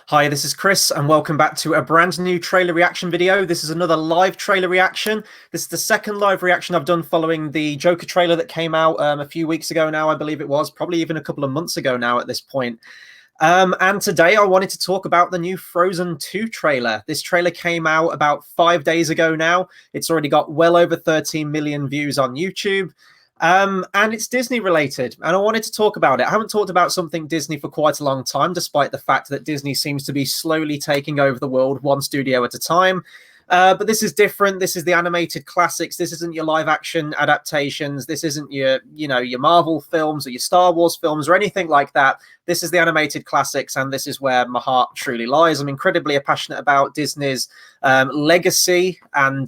Hi, this is Chris, and welcome back to a brand new trailer reaction video. This is another live trailer reaction. This is the second live reaction I've done following the Joker trailer that came out a few weeks ago now, I believe it was, probably even a couple of months ago now at this point. And today I wanted to talk about the new Frozen 2 trailer. This trailer came out about 5 days ago now. It's already got well over 13 million views on YouTube. And it's Disney related, and I wanted to talk about it. I haven't talked about something Disney for quite a long time, despite the fact that Disney seems to be slowly taking over the world one studio at a time. But this is different. This is the animated classics. This isn't your live action adaptations. This isn't your Marvel films or your Star Wars films or anything like that. This is the animated classics, and this is where my heart truly lies. I'm incredibly passionate about Disney's legacy and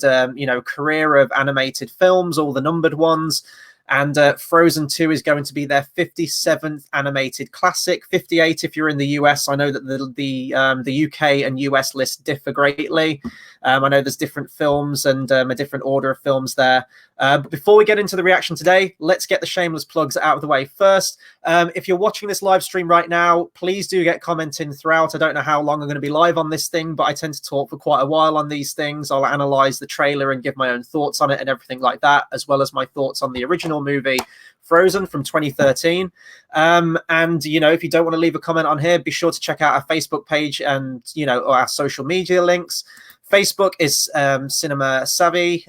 career of animated films, all the numbered ones. And Frozen 2 is going to be their 57th animated classic, 58 if you're in the US. I know that the UK and US lists differ greatly. I know there's different films and a different order of films there. But before we get into the reaction today, let's get the shameless plugs out of the way first. If you're watching this live stream right now, please do get commenting throughout. I don't know how long I'm going to be live on this thing, but I tend to talk for quite a while on these things. I'll analyze the trailer and give my own thoughts on it and everything like that, as well as my thoughts on the original movie Frozen from 2013. If you don't want to leave a comment on here, be sure to check out our Facebook page and or our social media links. Facebook is Cinema Savvy.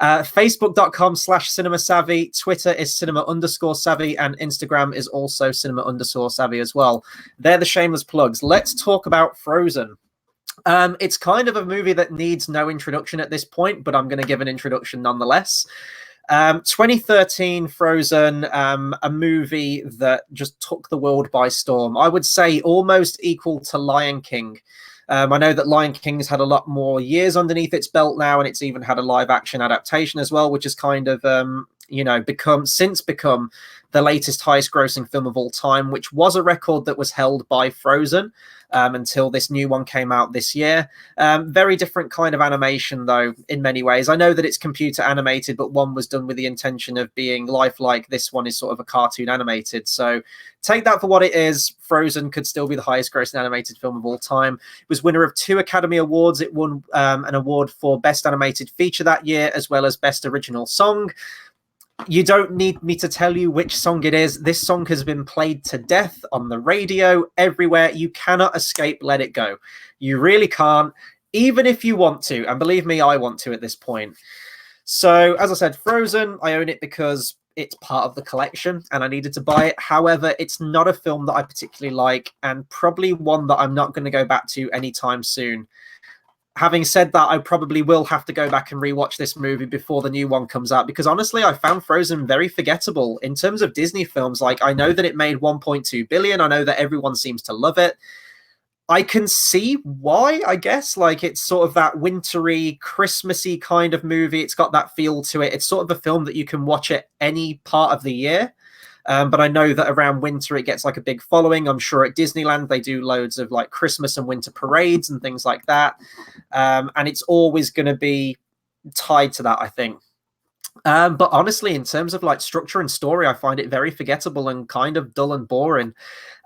Facebook.com/Cinema Savvy. Twitter is Cinema_Savvy, and Instagram is also Cinema_Savvy as well. They're the shameless plugs. Let's talk about Frozen. It's kind of a movie that needs no introduction at this point, but I'm going to give an introduction nonetheless. 2013 Frozen, a movie that just took the world by storm. I would say almost equal to Lion King. I know that Lion King's had a lot more years underneath its belt now, and it's even had a live action adaptation as well, which has kind of become the latest highest grossing film of all time, which was a record that was held by Frozen until this new one came out this year. Very different kind of animation, though, in many ways. I know that it's computer animated, but one was done with the intention of being lifelike. This one is sort of a cartoon animated. So take that for what it is. Frozen could still be the highest grossing animated film of all time. It was winner of 2 Academy Awards. It won an award for Best Animated Feature that year, as well as Best Original Song. You don't need me to tell you which song it is. This song has been played to death on the radio, everywhere. You cannot escape Let It Go. You really can't, even if you want to. And believe me, I want to at this point. So, as I said, Frozen, I own it because it's part of the collection and I needed to buy it. However, it's not a film that I particularly like, and probably one that I'm not going to go back to anytime soon. Having said that, I probably will have to go back and rewatch this movie before the new one comes out, because honestly, I found Frozen very forgettable in terms of Disney films. Like, I know that it made 1.2 billion. I know that everyone seems to love it. I can see why, I guess. Like, it's sort of that wintry, Christmassy kind of movie. It's got that feel to it. It's sort of a film that you can watch at any part of the year. But I know that around winter, it gets like a big following. I'm sure at Disneyland, they do loads of like Christmas and winter parades and things like that. And it's always going to be tied to that, I think. But honestly, in terms of like structure and story, I find it very forgettable and kind of dull and boring.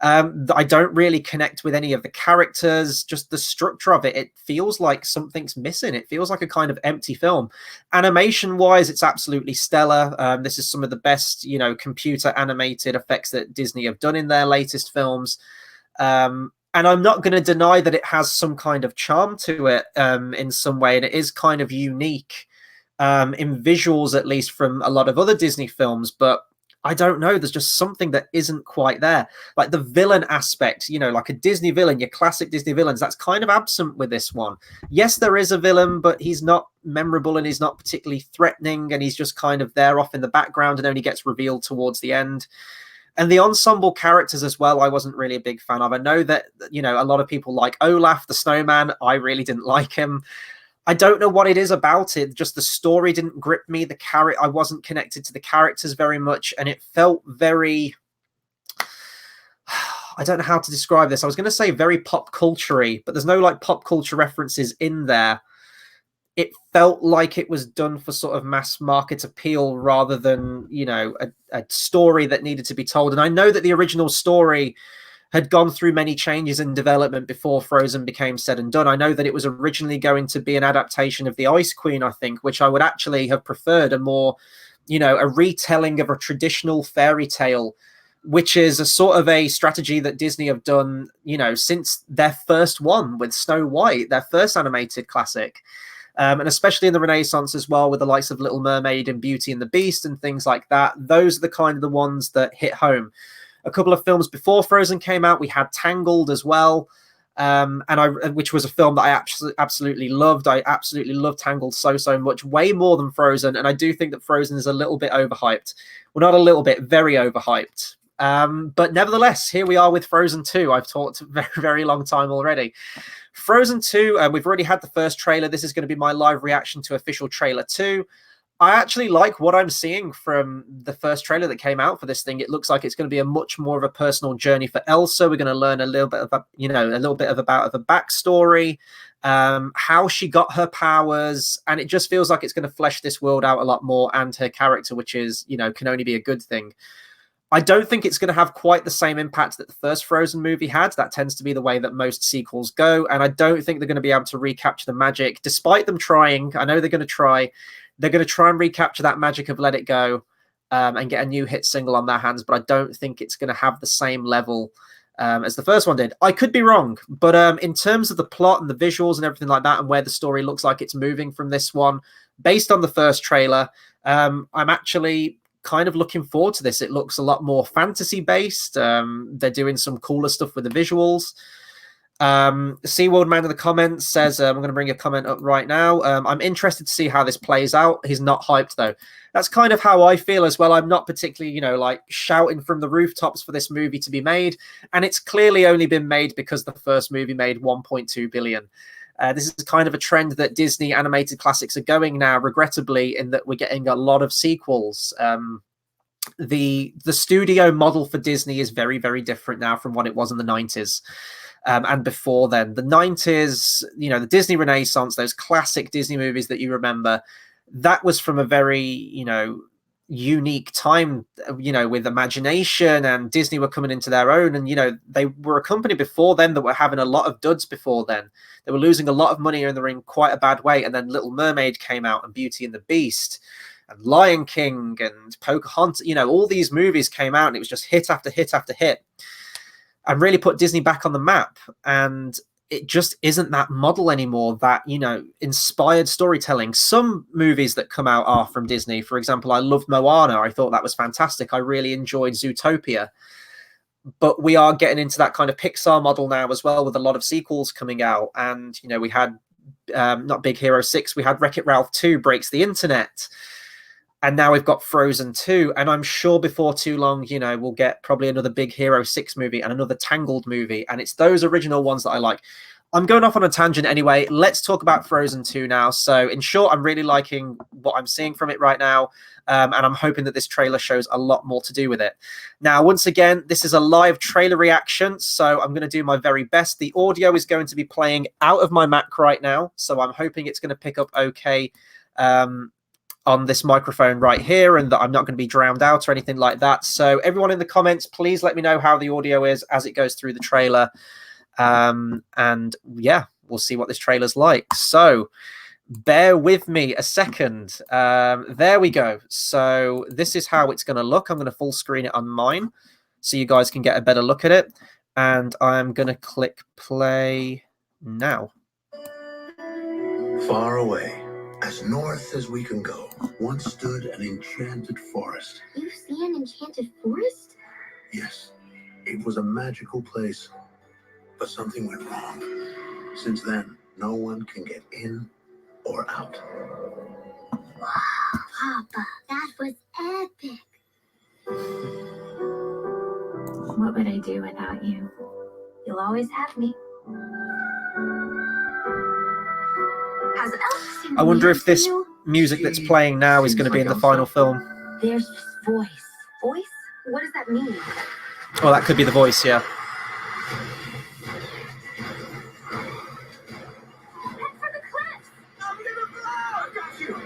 I don't really connect with any of the characters. Just the structure of it, it feels like something's missing. It feels like a kind of empty film. Animation wise, it's absolutely stellar. This is some of the best, computer animated effects that Disney have done in their latest films. And I'm not going to deny that it has some kind of charm to it in some way, and it is kind of unique in visuals, at least from a lot of other Disney films. But I don't know, there's just something that isn't quite there. Like the villain aspect, like a Disney villain, your classic Disney villains, that's kind of absent with this one. Yes, there is a villain, but he's not memorable and he's not particularly threatening, and he's just kind of there off in the background and only gets revealed towards the end. And the ensemble characters as well, I wasn't really a big fan of. I know that, a lot of people like Olaf the snowman. I really didn't like him. I don't know what it is about it. Just the story didn't grip me. I wasn't connected to the characters very much, and it felt very... I don't know how to describe this. I was going to say very pop culture-y, but there's no like pop culture references in there. It felt like it was done for sort of mass market appeal rather than, a story that needed to be told. And I know that the original story had gone through many changes in development before Frozen became said and done. I know that it was originally going to be an adaptation of The Ice Queen, I think, which I would actually have preferred a more, a retelling of a traditional fairy tale, which is a sort of a strategy that Disney have done, since their first one with Snow White, their first animated classic. And especially in the Renaissance as well, with the likes of Little Mermaid and Beauty and the Beast and things like that. Those are the kind of the ones that hit home. A couple of films before Frozen came out, we had Tangled as well, which was a film that I absolutely loved. I absolutely loved Tangled so much, way more than Frozen. And I do think that Frozen is a little bit overhyped. Well, not a little bit, very overhyped. But nevertheless, here we are with Frozen 2. I've talked a very, very long time already. Frozen 2, we've already had the first trailer. This is going to be my live reaction to official trailer 2. I actually like what I'm seeing from the first trailer that came out for this thing. It looks like it's going to be a much more of a personal journey for Elsa. We're going to learn a little bit about the backstory, how she got her powers, and it just feels like it's going to flesh this world out a lot more and her character, which is, can only be a good thing. I don't think it's going to have quite the same impact that the first Frozen movie had. That tends to be the way that most sequels go, and I don't think they're going to be able to recapture the magic, despite them trying. I know they're going to try. They're going to try and recapture that magic of Let It Go and get a new hit single on their hands, but I don't think it's going to have the same level as the first one did. I could be wrong, but in terms of the plot and the visuals and everything like that and where the story looks like it's moving from this one, based on the first trailer, I'm actually kind of looking forward to this. It looks a lot more fantasy-based. They're doing some cooler stuff with the visuals. SeaWorld Man in the comments says, I'm going to bring a comment up right now. I'm interested to see how this plays out. He's not hyped, though. That's kind of how I feel as well. I'm not particularly, like shouting from the rooftops for this movie to be made. And it's clearly only been made because the first movie made 1.2 billion. This is kind of a trend that Disney animated classics are going now, regrettably, in that we're getting a lot of sequels. The studio model for Disney is very, very different now from what it was in the 90s. And before then, the 90s, the Disney Renaissance, those classic Disney movies that you remember, that was from a very, unique time, with imagination, and Disney were coming into their own. And, they were a company before then that were having a lot of duds before then. They were losing a lot of money and they were in quite a bad way. And then Little Mermaid came out and Beauty and the Beast and Lion King and Pocahontas, all these movies came out and it was just hit after hit after hit. And really put Disney back on the map. And it just isn't that model anymore, that, inspired storytelling. Some movies that come out are from Disney. For example, I loved Moana. I thought that was fantastic. I really enjoyed Zootopia. But we are getting into that kind of Pixar model now as well, with a lot of sequels coming out. And, we had, not Big Hero 6, we had Wreck-It Ralph 2 Breaks the Internet. And now we've got Frozen 2. And I'm sure before too long, we'll get probably another Big Hero 6 movie and another Tangled movie. And it's those original ones that I like. I'm going off on a tangent anyway. Let's talk about Frozen 2 now. So in short, I'm really liking what I'm seeing from it right now. And I'm hoping that this trailer shows a lot more to do with it. Now, once again, this is a live trailer reaction. So I'm going to do my very best. The audio is going to be playing out of my Mac right now. So I'm hoping it's going to pick up okay on this microphone right here, and that I'm not going to be drowned out or anything like that. So everyone in the comments, please let me know how the audio is as it goes through the trailer. And yeah, we'll see what this trailer's like. So bear with me a second. There we go. So this is how it's going to look. I'm going to full screen it on mine so you guys can get a better look at it. And I'm going to click play now. Far away, as north as we can go, once stood an enchanted forest. You see an enchanted forest? Yes, it was a magical place, but something went wrong. Since then, no one can get in or out. Papa, that was epic. What would I do without you? You'll always have me. I wonder if this music that's playing now is going to be in the final film. There's voice. Voice? What does that mean? Oh, that could be the voice, yeah. Head for the cliffs! I'm gonna blow! I got you!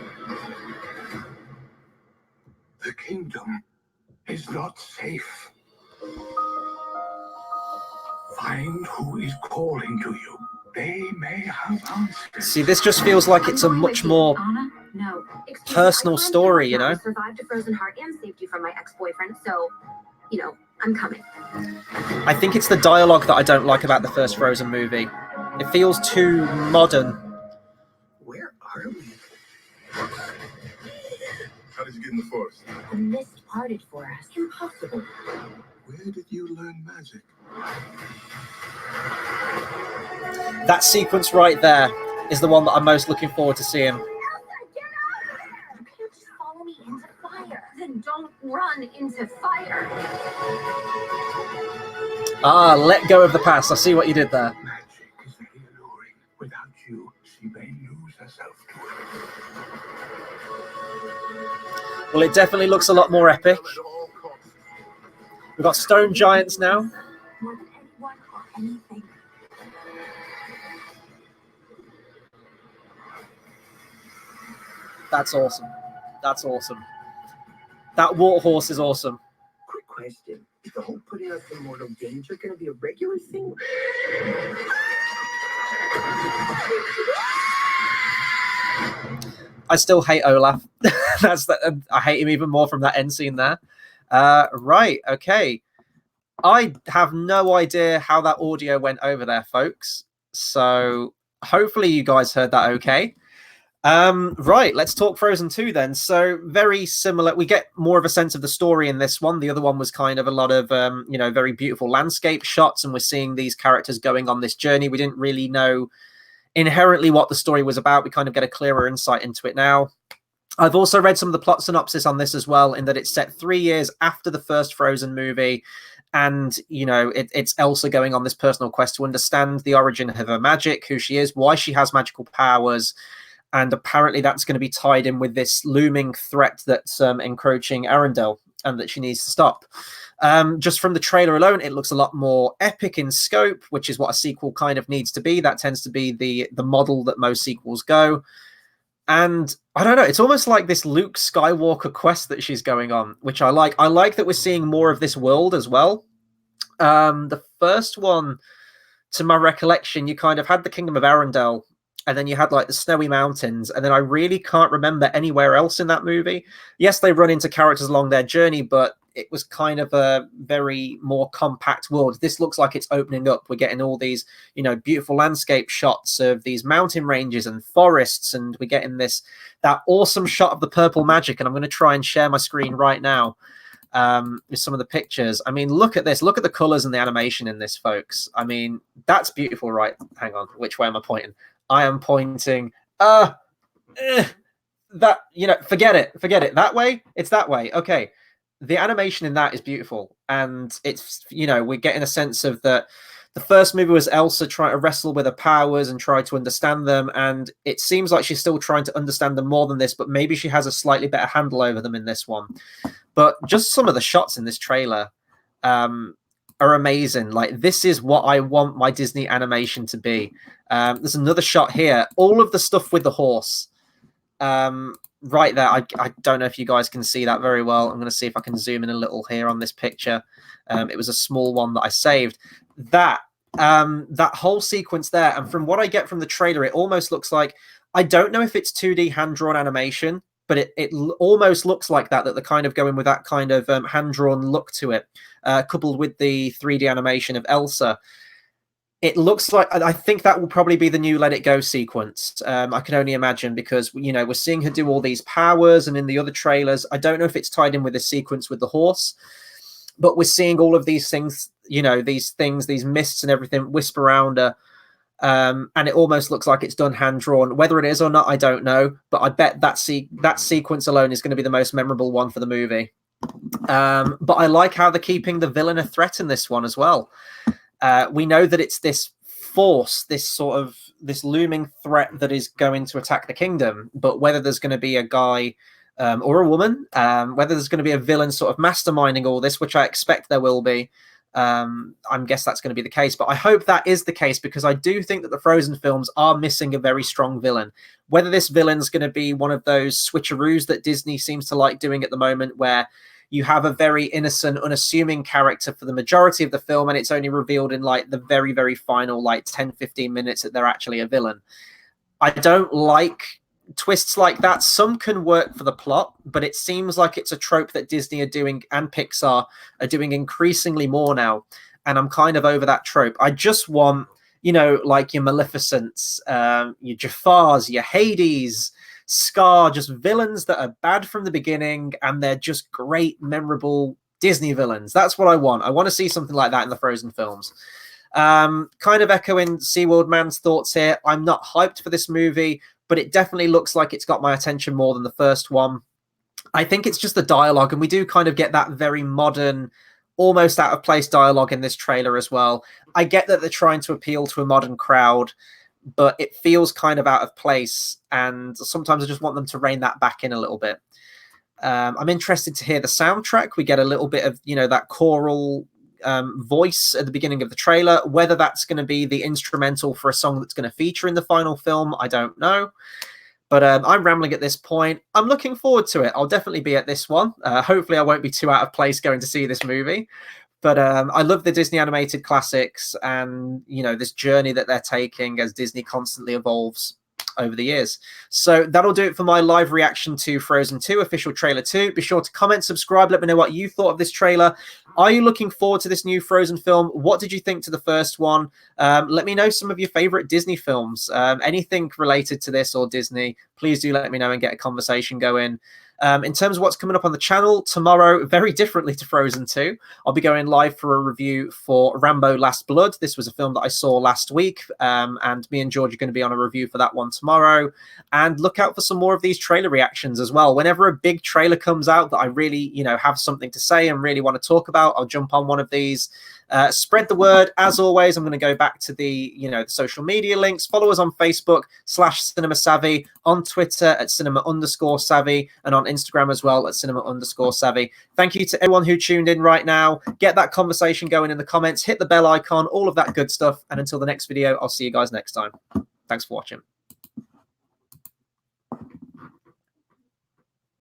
The kingdom is not safe. Find who is calling to you. They may have answers. See, this just feels like it's a I'm going much with you. more Anna? No. Excuse me, personal I climbed story, the you know? mountain, survived a frozen heart and saved you from my ex-boyfriend, so, you know, I'm coming. I think it's the dialogue that I don't like about the first Frozen movie. It feels too modern. Where are we? How did you get in the forest? The mist parted for us. Impossible. Where did you learn magic? That sequence right there is the one that I'm most looking forward to seeing. Elsa, get out! You can't just follow me into fire. Then don't run into fire. Ah, let go of the past. I see what you did there. Magic is very alluring. Without you, she may lose herself to it. Well, it definitely looks a lot more epic. We've got stone giants now. More than anyone or anything. That's awesome. That's awesome. That warhorse is awesome. Quick question. Is the whole putting us in mortal danger going to be a regular thing? I still hate Olaf. I hate him even more from that end scene there. Right, okay. I have no idea how that audio went over there, folks. So hopefully you guys heard that okay. Right, let's talk Frozen 2 then. So very similar. We get more of a sense of the story in this one. The other one was kind of a lot of, you know, very beautiful landscape shots, and we're seeing these characters going on this journey. We didn't really know inherently what the story was about. We kind of get a clearer insight into it now. I've also read some of the plot synopsis on this as well, in that it's set 3 years after the first Frozen movie. And, you know, it's Elsa going on this personal quest to understand the origin of her magic, who she is, why she has magical powers. And apparently that's going to be tied in with this looming threat that's encroaching Arendelle and that she needs to stop. Just from the trailer alone, it looks a lot more epic in scope, which is what a sequel kind of needs to be. That tends to be the model that most sequels go. And I don't know, it's almost like this Luke Skywalker quest that she's going on, which I like. I like that we're seeing more of this world as well. The first one, to my recollection, you kind of had the Kingdom of Arendelle, and then you had like the snowy mountains, and then I really can't remember anywhere else in that movie. Yes, they run into characters along their journey, but it was kind of a very more compact world. This looks like it's opening up. We're getting all these, you know, beautiful landscape shots of these mountain ranges and forests, and we're getting that awesome shot of the purple magic. And I'm going to try and share my screen right now with some of the pictures. I mean, look at this. Look at the colors and the animation in this, folks. I mean, that's beautiful, right? Hang on. Which way am I pointing? I am pointing. That, you know, forget it. Forget it. That way? It's that way. Okay. The animation in that is beautiful. And it's, you know, we're getting a sense of that. The first movie was Elsa trying to wrestle with her powers and try to understand them. And it seems like she's still trying to understand them more than this, but maybe she has a slightly better handle over them in this one. But just some of the shots in this trailer are amazing. Like, this is what I want my Disney animation to be. There's another shot here. All of the stuff with the horse. Right there. I don't know if you guys can see that very well. I'm going to see if I can zoom in a little here on this picture. It was a small one that I saved. That whole sequence there, and from what I get from the trailer, it almost looks like, I don't know if it's 2D hand-drawn animation, but it almost looks like that they're kind of going with that kind of hand-drawn look to it, coupled with the 3D animation of Elsa. It looks like, I think that will probably be the new Let It Go sequence. I can only imagine, because, you know, we're seeing her do all these powers, and in the other trailers, I don't know if it's tied in with this sequence with the horse, but we're seeing all of these things, you know, these mists and everything wisp around her. And it almost looks like it's done hand-drawn. Whether it is or not, I don't know, but I bet that sequence alone is going to be the most memorable one for the movie. But I like how they're keeping the villain a threat in this one as well. We know that it's this force, this looming threat that is going to attack the kingdom, but whether there's going to be a guy or a woman, whether there's going to be a villain sort of masterminding all this, which I expect there will be, I guess that's going to be the case. But I hope that is the case, because I do think that the Frozen films are missing a very strong villain. Whether this villain's going to be one of those switcheroos that Disney seems to like doing at the moment, where, you have a very innocent, unassuming character for the majority of the film, and it's only revealed in like the very, very final like 10-15 minutes that they're actually a villain. I don't like twists like that. Some can work for the plot, but it seems like it's a trope that Disney are doing and Pixar are doing increasingly more now, and I'm kind of over that trope. I just want, you know, like your Maleficents, your Jafars, your Hades, Scar, just villains that are bad from the beginning, and they're just great, memorable Disney villains. That's what I want. I want to see something like that in the Frozen films. Kind of echoing SeaWorld Man's thoughts here. I'm not hyped for this movie, but it definitely looks like it's got my attention more than the first one. I think it's just the dialogue, and we do kind of get that very modern, almost out of place dialogue in this trailer as well. I get that they're trying to appeal to a modern crowd, but it feels kind of out of place, and sometimes I just want them to rein that back in a little bit. I'm interested to hear the soundtrack. We get a little bit of, you know, that choral voice at the beginning of the trailer. Whether that's going to be the instrumental for a song that's going to feature in the final film, I don't know. But I'm rambling at this point. I'm looking forward to it. I'll definitely be at this one. Hopefully I won't be too out of place going to see this movie. But I love the Disney animated classics, and, you know, this journey that they're taking as Disney constantly evolves over the years. So that'll do it for my live reaction to Frozen 2 official trailer 2. Be sure to comment, subscribe, let me know what you thought of this trailer. Are you looking forward to this new Frozen film? What did you think to the first one? Let me know some of your favorite Disney films. Anything related to this or Disney, please do let me know and get a conversation going. In terms of what's coming up on the channel tomorrow, very differently to Frozen 2, I'll be going live for a review for Rambo Last Blood. This was a film that I saw last week, and me and George are going to be on a review for that one tomorrow. And look out for some more of these trailer reactions as well. Whenever a big trailer comes out that I really, you know, have something to say and really want to talk about, I'll jump on one of these. Spread the word. As always, I'm going to go back to the, you know, the social media links. Follow us on Facebook /CinemaSavvy, on Twitter at @cinema_savvy, and on Instagram as well at @cinema_savvy. Thank you to everyone who tuned in right now. Get that conversation going in the comments, hit the bell icon, all of that good stuff. And until the next video, I'll see you guys next time. Thanks for watching.